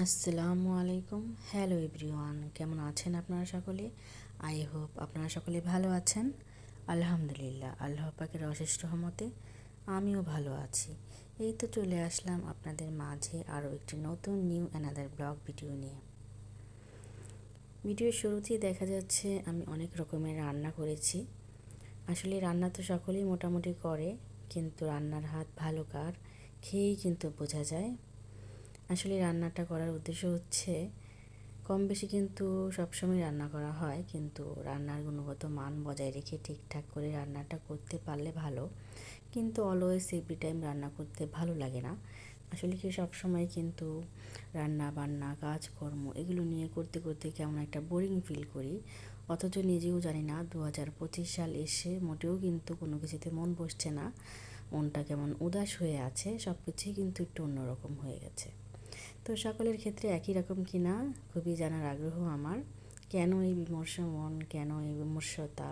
আসসালামু আলাইকুম। Hello everyone, কেমন আছেন আপনারা সকলে? আই হোপ আপনারা সকলে ভালো আছেন। আলহামদুলিল্লাহ, আল্লাহ পাকের অশেষ রহমতে আমিও ভালো আছি। এই তো চলে আসলাম আপনাদের মাঝে আরও একটি নতুন নিউ অ্যানাদার ব্লগ ভিডিও নিয়ে। ভিডিওর শুরুতেই দেখা যাচ্ছে আমি অনেক রকমের রান্না করেছি। আসলে রান্না তো সকলেই মোটামুটি করে, কিন্তু রান্নার হাত ভালো কার খেয়েই কিন্তু বোঝা যায়। আসলে রান্নাটা করার উদ্দেশ্য হচ্ছে কম বেশি কিন্তু সবসময় রান্না করা হয়, কিন্তু রান্নার গুণগত মান বজায় রেখে ঠিকঠাক করে রান্নাটা করতে পারলে ভালো। কিন্তু অলওয়েজ এভরি টাইম রান্না করতে ভালো লাগে না। আসলে কি সবসময় কিন্তু রান্না বান্না কাজকর্ম এগুলো নিয়ে করতে করতে কেমন একটা বোরিং ফিল করি। অথচ নিজেও জানি না 2025 সাল এসে মোটেও কিন্তু কোনো কিছুতে মন বসছে না। মনটা কেমন উদাস হয়ে আছে, সব কিছুই কিন্তু একটু অন্যরকম হয়ে গেছে। তো সকলের ক্ষেত্রে একই রকম কি না খুবই জানার আগ্রহ আমার। কেন এই বিমর্ষ মন, কেন এই বিমর্ষতা,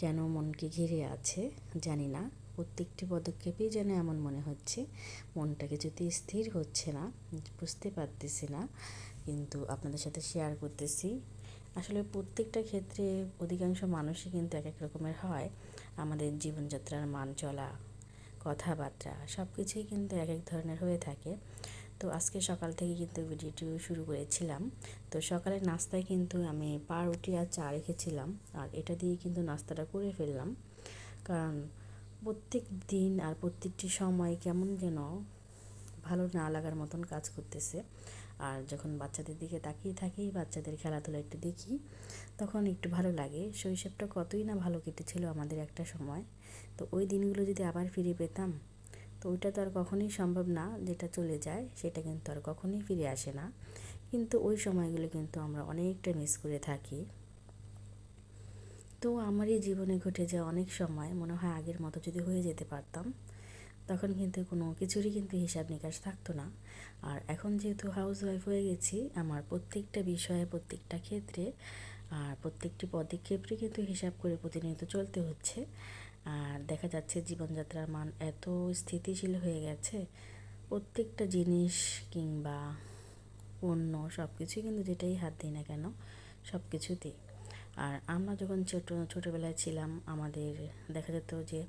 কেন মনকে ঘিরে আছে জানি না। প্রত্যেকটি পদক্ষেপেই যেন এমন মনে হচ্ছে মনটা কিছুতেই স্থির হচ্ছে না, বুঝতে পারতেছি না, কিন্তু আপনাদের সাথে শেয়ার করতেছি। আসলে প্রত্যেকটা ক্ষেত্রে অধিকাংশ মানুষই কিন্তু এক এক রকমের হয়। আমাদের জীবনযাত্রার মান চলা, কথাবার্তা সব কিছুই কিন্তু এক এক ধরনের হয়ে থাকে। তো আজকে সকাল থেকে কিন্তু ভিডিওটি শুরু করেছিলাম। তো সকালের নাস্তায় কিন্তু আমি পাউরুটি আর চা রেখেছিলাম, আর এটা দিয়ে কিন্তু নাস্তাটা করে ফেললাম। কারণ প্রত্যেক দিন আর প্রত্যেকটি সময় কেমন যেন ভালো না লাগার মতন কাজ করতেছে। আর যখন বাচ্চাদের দিকে তাকিয়ে থাকি, বাচ্চাদের খেলাধুলা একটু দেখি, তখন একটু ভালো লাগে। শৈশবটা কতই না ভালো কেটেছিল আমাদের একটা সময়। তো ওই দিনগুলো যদি আবার ফিরে পেতাম, তো ওইটা তো আর কখনোই সম্ভব না। যেটা চলে যায় সেটা কিন্তু আর কখনোই ফিরে আসে না, কিন্তু ওই সময়গুলো কিন্তু আমরা অনেকটা মিস করে থাকি। তো আমারই জীবনে ঘটে যাওয়া অনেক সময় মনে হয় আগের মতো যদি হয়ে যেতে পারতাম, তখন কিন্তু কোনো কিছুরই কিন্তু হিসাব নিকাশ থাকতো না। আর এখন যেহেতু হাউস ওয়াইফ হয়ে গেছি, আমার প্রত্যেকটা বিষয়ে, প্রত্যেকটা ক্ষেত্রে আর প্রত্যেকটি পদক্ষেপে কিন্তু হিসাব করে প্রতিনিয়ত চলতে হচ্ছে। আর দেখা যাচ্ছে জীবনযাত্রার মান এত স্থিতিশীল হয়ে গেছে, প্রত্যেকটা জিনিস কিংবা পণ্য সব কিছুই কিন্তু যেটাই হাত দিই না কেন সব কিছুতেই। আর আমরা যখন ছোটোবেলায় ছিলাম, আমাদের দেখা যেত যে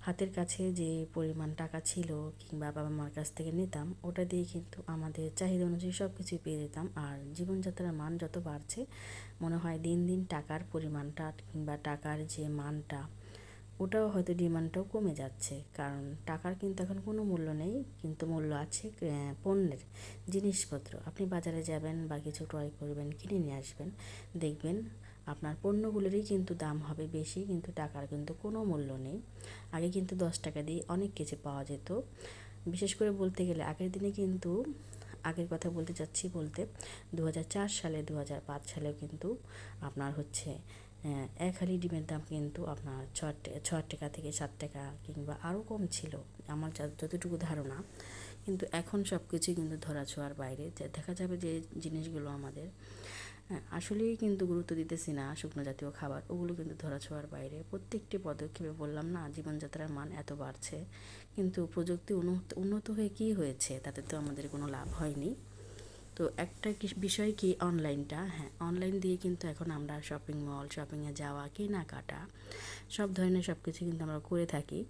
হাতের কাছে যে পরিমাণ টাকা ছিল কিংবা বাবা মার কাছ থেকে নিতাম, ওটা দিয়ে কিন্তু আমাদের চাহিদা অনুযায়ী সব কিছুই পেয়ে যেতাম। আর জীবনযাত্রার মান যত বাড়ছে, মনে হয় দিন দিন টাকার পরিমাণটা কিংবা টাকার যে মানটা, ওটাও হয়তো ডিমান্ডটাও কমে যাচ্ছে। কারণ টাকার কিন্তু এখন কোনো মূল্য নেই, কিন্তু মূল্য আছে পণ্যের, জিনিসপত্র। আপনি বাজারে যাবেন বা কিছু ক্রয় করবেন, কিনে নিয়ে আসবেন, দেখবেন আপনার পণ্যগুলোরই কিন্তু দাম হবে বেশি, কিন্তু টাকার কিন্তু কোনো মূল্য নেই। আগে কিন্তু 10 টাকা দিয়ে অনেক কিছু পাওয়া যেত। বিশেষ করে বলতে গেলে আগের দিনে কিন্তু, আগের কথা বলতে চাচ্ছি বলতে 2004 সালে 2005 সালেও কিন্তু আপনার হচ্ছে 1 হালি ডিমের দাম কিন্তু আপনার 6 টাকা থেকে 7 টাকা কিংবা আরও কম ছিল, আমার যতটুকু ধারণা। কিন্তু এখন সব কিছুই কিন্তু ধরাছোঁয়ার বাইরে। দেখা যাবে যে জিনিসগুলো আমাদের আসলেই কিন্তু গুরুত্ব দিতেছি না, শুকনো জাতীয় খাবার ওগুলো কিন্তু ধরাছোঁয়ার বাইরে। প্রত্যেকটি পদক্ষেপে বললাম না জীবনযাত্রার মান এত বাড়ছে, কিন্তু প্রযুক্তি উন্নত হয়ে কী হয়েছে, তাতে তো আমাদের কোনো লাভ হয়নি। তো একটা বিষয় কি অনলাইনটা, হ্যাঁ অনলাইন দিয়ে কিন্তু এখন আমরা শপিং মল, শপিংয়ে যাওয়া, কেনাকাটা সব ধরনের সব কিছু কিন্তু আমরা করে থাকি।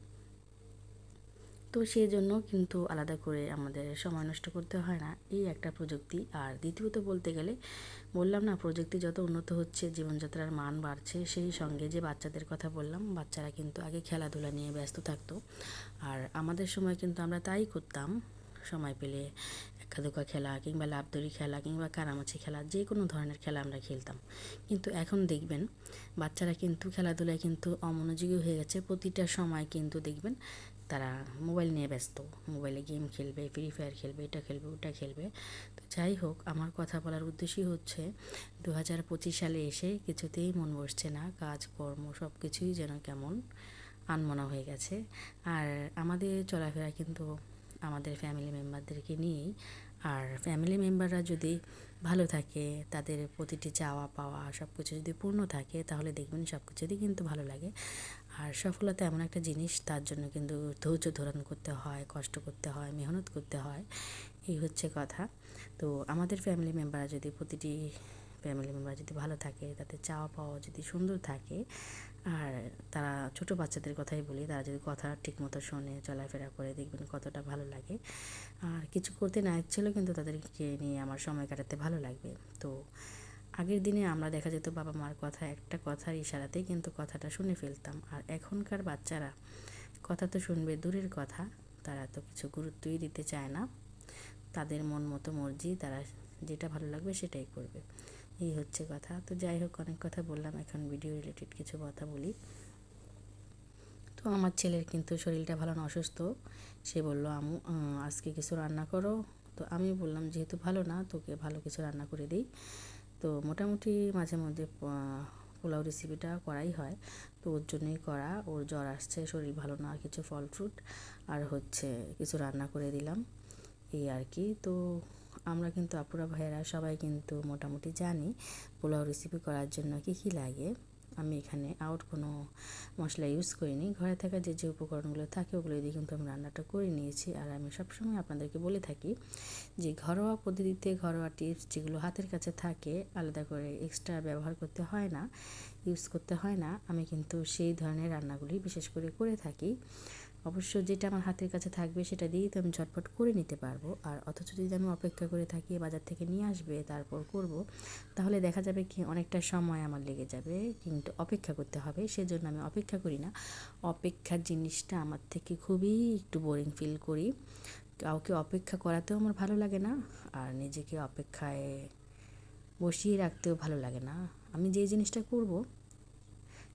তো সেই জন্য কিন্তু আলাদা করে আমাদের সময় নষ্ট করতে হয় না, এই একটা প্রযুক্তি। আর দ্বিতীয়ত বলতে গেলে বললাম না, প্রযুক্তি যত উন্নত হচ্ছে জীবনযাত্রার মান বাড়ছে, সেই সঙ্গে যে বাচ্চাদের কথা বললাম, বাচ্চারা কিন্তু আগে খেলাধুলা নিয়ে ব্যস্ত থাকতো। আর আমাদের সময় কিন্তু আমরা তাই করতাম, সময় পেলে একা দোকা খেলা কিংবা লাফদড়ি খেলা কিংবা কানামাছি খেলা, যে কোনো ধরনের খেলা আমরা খেলতাম। কিন্তু এখন দেখবেন বাচ্চারা কিন্তু খেলাধুলায় কিন্তু অমনোযোগী হয়ে গেছে। প্রতিটা সময় কিন্তু দেখবেন তারা মোবাইল নিয়ে ব্যস্ত, মোবাইলে গেম খেলবে, ফ্রি ফায়ার খেলবে, এটা খেলবে ওটা খেলবে। তো যাই হোক, আমার কথা বলার উদ্দেশ্যই হচ্ছে 2025 সালে এসে কিছুতেই মন বসছে না, কাজকর্ম সব কিছুই যেন কেমন আনমনা হয়ে গেছে। আর আমাদের চলাফেরা কিন্তু আমাদের ফ্যামিলি মেম্বারদেরকে নিয়েই। আর ফ্যামিলি মেম্বাররা যদি ভালো থাকে, তাদের প্রতিটি চাওয়া পাওয়া সব কিছু যদি পূর্ণ থাকে, তাহলে দেখবেন সব কিছুরই কিন্তু ভালো লাগে। আর সফলতা এমন একটা জিনিস, তার জন্য কিন্তু ধৈর্য ধারণ করতে হয়, কষ্ট করতে হয়, মেহনত করতে হয়, এই হচ্ছে কথা। তো আমাদের ফ্যামিলি মেম্বাররা যদি প্রতিটি ফ্যামিলি মেম্বার যদি ভালো থাকে, তাদের চাওয়া পাওয়া যদি সুন্দর থাকে, আর তারা ছোট বাচ্চাদের কথাই বলি, তারা যদি কথা ঠিকমতো শোনে, চলাফেরা করে, দেখবেন কতটা ভালো লাগে। আর কিছু করতে না ইচ্ছেলেও কিন্তু তাদেরকে নিয়ে আমার সময় কাটাতে ভালো লাগবে। তো আগের দিনে আমরা দেখা যেত বাবা মার কথা, একটা কথার ইশারাতেই কিন্তু কথাটা শুনে ফেলতাম। আর এখনকার বাচ্চারা কথা তো শুনবে দূরের কথা, তারা তো কিছু গুরুত্বই দিতে চায় না। তাদের মন মতো মর্জি, তারা যেটা ভালো লাগবে সেটাই করবে, এই হচ্ছে কথা। তো যাই হোক, অনেক কথা বললাম, এখন ভিডিও রিলেটেড কিছু কথা বলি। তো আমার ছেলের কিন্তু শরীরটা ভালো না, অসুস্থ। সে বলল, আমু আজকে কিছু রান্না করো। তো আমি বললাম, যেহেতু ভালো না, তোকে ভালো কিছু রান্না করে দিই। তো মোটামুটি মাঝে মধ্যে পোলাও রেসিপিটা করাই হয়। তো ওর জন্যই করা, ওর জ্বর আসছে, শরীর ভালো না, কিছু ফল ফ্রুট আর হচ্ছে কিছু রান্না করে দিলাম, এই আর কি। তো আমরা কিন্তু আপুরা ভাইয়েরা সবাই কিন্তু মোটামুটি জানি পোলাও রেসিপি করার জন্য কী কী লাগে। আমি এখানে আউট কোনো মশলা ইউজ করিনি, ঘরে থাকা যে যে উপকরণগুলো থাকে ওগুলো দিয়ে কিন্তু আমি রান্নাটা করে নিয়েছি। আর আমি সবসময় আপনাদেরকে বলে থাকি যে ঘরোয়া পদ্ধতিতে, ঘরোয়া টিপস যেগুলো হাতের কাছে থাকে, আলাদা করে এক্সট্রা ব্যবহার করতে হয় না, ইউজ করতে হয় না। আমি কিন্তু সেই ধরনের রান্নাগুলি বিশেষ করে করে থাকি। অবশ্য যেটা আমার হাতের কাছে থাকবে সেটা দিয়েই তো আমি ঝটপট করে নিতে পারবো। আর অথচ যদি আমি অপেক্ষা করে থাকি বাজার থেকে নিয়ে আসবে তারপর করব, তাহলে দেখা যাবে কি অনেকটা সময় আমার লেগে যাবে, কিন্তু অপেক্ষা করতে হবে। সেজন্য আমি অপেক্ষা করি না। অপেক্ষার জিনিসটা আমার থেকে খুবই একটু বোরিং ফিল করি। কাউকে অপেক্ষা করাতেও আমার ভালো লাগে না, আর নিজেকে অপেক্ষায় বসিয়ে রাখতেও ভালো লাগে না। আমি যে জিনিসটা করব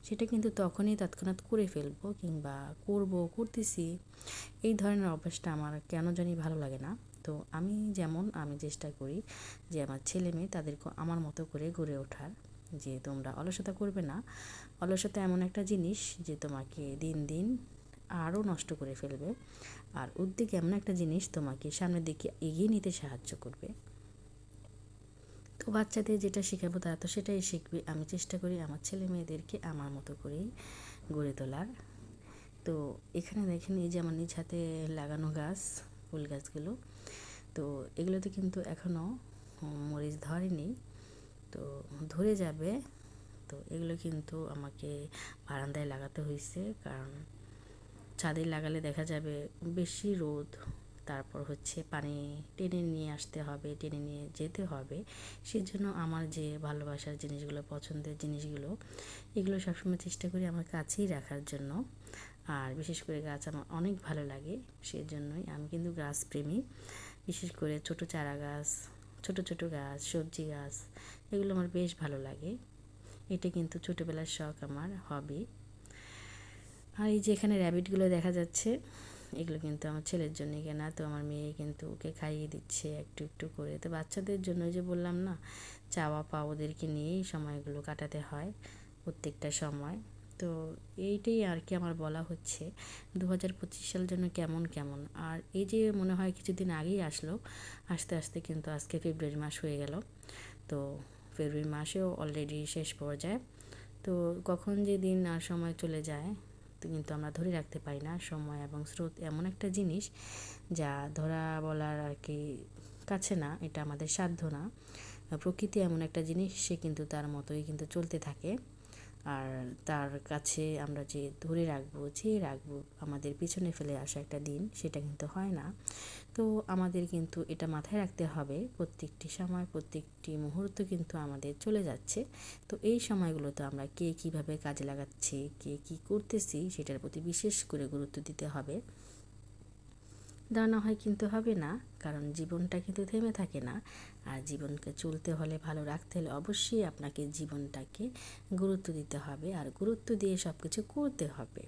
সেটা কিন্তু তখনই তৎক্ষণাৎ করে ফেলবো, কিংবা করতেছি, এই ধরনের অভ্যাসটা আমার কেন জানি ভালো লাগে না। তো আমি চেষ্টা করি যে আমার ছেলে মেয়ে তাদেরকে আমার মতো করে গড়ে ওঠার, যে তোমরা অলসতা করবে না। অলসতা এমন একটা জিনিস যে তোমাকে দিন দিন আরও নষ্ট করে ফেলবে। আর উদ্যোগ এমন একটা জিনিস তোমাকে সামনের দিকে এগিয়ে নিতে সাহায্য করবে। তো বাচ্চাদের যেটা শেখাবো তারা তো সেটাই শিখবে। আমি চেষ্টা করি আমার ছেলে মেয়েদেরকে আমার মতো করেই গড়ে তোলার। তো এখানে দেখেন, এই যে আমার নিজ হাতে লাগানো গাছ, ফুল গাছগুলো, তো এগুলোতে কিন্তু এখনও মরিচ ধরেনি, তো ধরে যাবে। তো এগুলো কিন্তু আমাকে বারান্দায় লাগাতে হয়েছে, কারণ ছাদে লাগালে দেখা যাবে বেশি রোদ, তারপর হচ্ছে পানি টেনে নিয়ে আসতে হবে, টেনে নিয়ে যেতে হবে। সেজন্য আমার যে ভালোবাসার জিনিসগুলো, পছন্দের জিনিসগুলো, এগুলো সবসময় চেষ্টা করি আমার কাছেই রাখার জন্য। আর বিশেষ করে গাছ আমার অনেক ভালো লাগে, সেজন্যই আমি কিন্তু গাছপ্রেমী। বিশেষ করে ছোট চারা গাছ, ছোট ছোট গাছ, সবজি গাছ, এগুলো আমার বেশ ভালো লাগে। এটা কিন্তু ছোটোবেলার শখ, আমার হবি। আর এই যে এখানে র্যাবিটগুলো দেখা যাচ্ছে, এগুলো কিন্তু আমার ছেলের জন্যই কেনা। তো আমার মেয়ে কিন্তু ওকে খাইয়ে দিচ্ছে একটু একটু করে। তো বাচ্চাদের জন্য যে বললাম না, চাওয়া পাওয়া ওদেরকে নিয়েই সময়গুলো কাটাতে হয়, প্রত্যেকটা সময়। তো এইটাই আর কি আমার বলা হচ্ছে 2025 সাল যেন কেমন কেমন। আর এই যে মনে হয় কিছুদিন আগেই আসলো, আস্তে আস্তে কিন্তু আজকে ফেব্রুয়ারি মাস হয়ে গেল। তো ফেব্রুয়ারি মাসেও অলরেডি শেষ পর্যায়ে। তো কখন যে দিন আর সময় চলে যায় তো কিন্তু আমরা ধরে রাখতে পারি না। সময় এবং স্রোত এমন একটা জিনিস যা ধরা বলার আর কি কাছে না, এটা আমাদের সাধ্য না। প্রকৃতি এমন একটা জিনিস, সে কিন্তু তার মতোই কিন্তু চলতে থাকে। আর তার কাছে আমরা যে ধরে রাখবো, যে রাখবো, আমাদের পিছনে ফেলে আসা একটা দিন, সেটা কিন্তু হয় না। তো আমাদের কিন্তু এটা মাথায় রাখতে হবে, প্রত্যেকটি সময়, প্রত্যেকটি মুহূর্ত কিন্তু আমাদের চলে যাচ্ছে। তো এই সময়গুলোতে আমরা কে কীভাবে কাজে লাগাচ্ছি, কে কী করতেছি, সেটার প্রতি বিশেষ করে গুরুত্ব দিতে হবে। তা না হয় কিন্তু হবে না, কারণ জীবনটা কিন্তু থেমে থাকে না। আর জীবনকে চলতে হলে, ভালো রাখতে হলে অবশ্যই আপনাকে জীবনটাকে গুরুত্ব দিতে হবে, আর গুরুত্ব দিয়ে সব কিছু করতে হবে।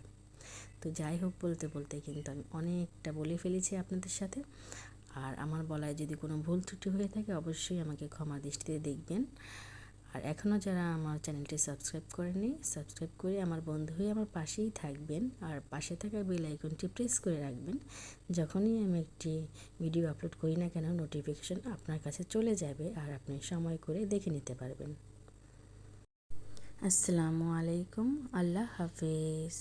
তো যাই হোক, বলতে বলতে কিন্তু আমি অনেকটা বলে ফেলেছি আপনাদের সাথে। আর আমার বলায় যদি কোনো ভুল ত্রুটি হয়ে থাকে অবশ্যই আমাকে ক্ষমা দৃষ্টিতে দেখবেন। আর এখনও যারা আমার চ্যানেলটি সাবস্ক্রাইব করেননি, সাবস্ক্রাইব করে আমার বন্ধু হয়ে আমার পাশেই থাকবেন, আর পাশে থাকা বেল আইকনটি প্রেস করে রাখবেন। যখনই আমি একটি ভিডিও আপলোড করি না কেন, নোটিফিকেশন আপনার কাছে চলে যাবে, আর আপনি সময় করে দেখে নিতে পারবেন। আসসালামু আলাইকুম, আল্লাহ হাফেজ।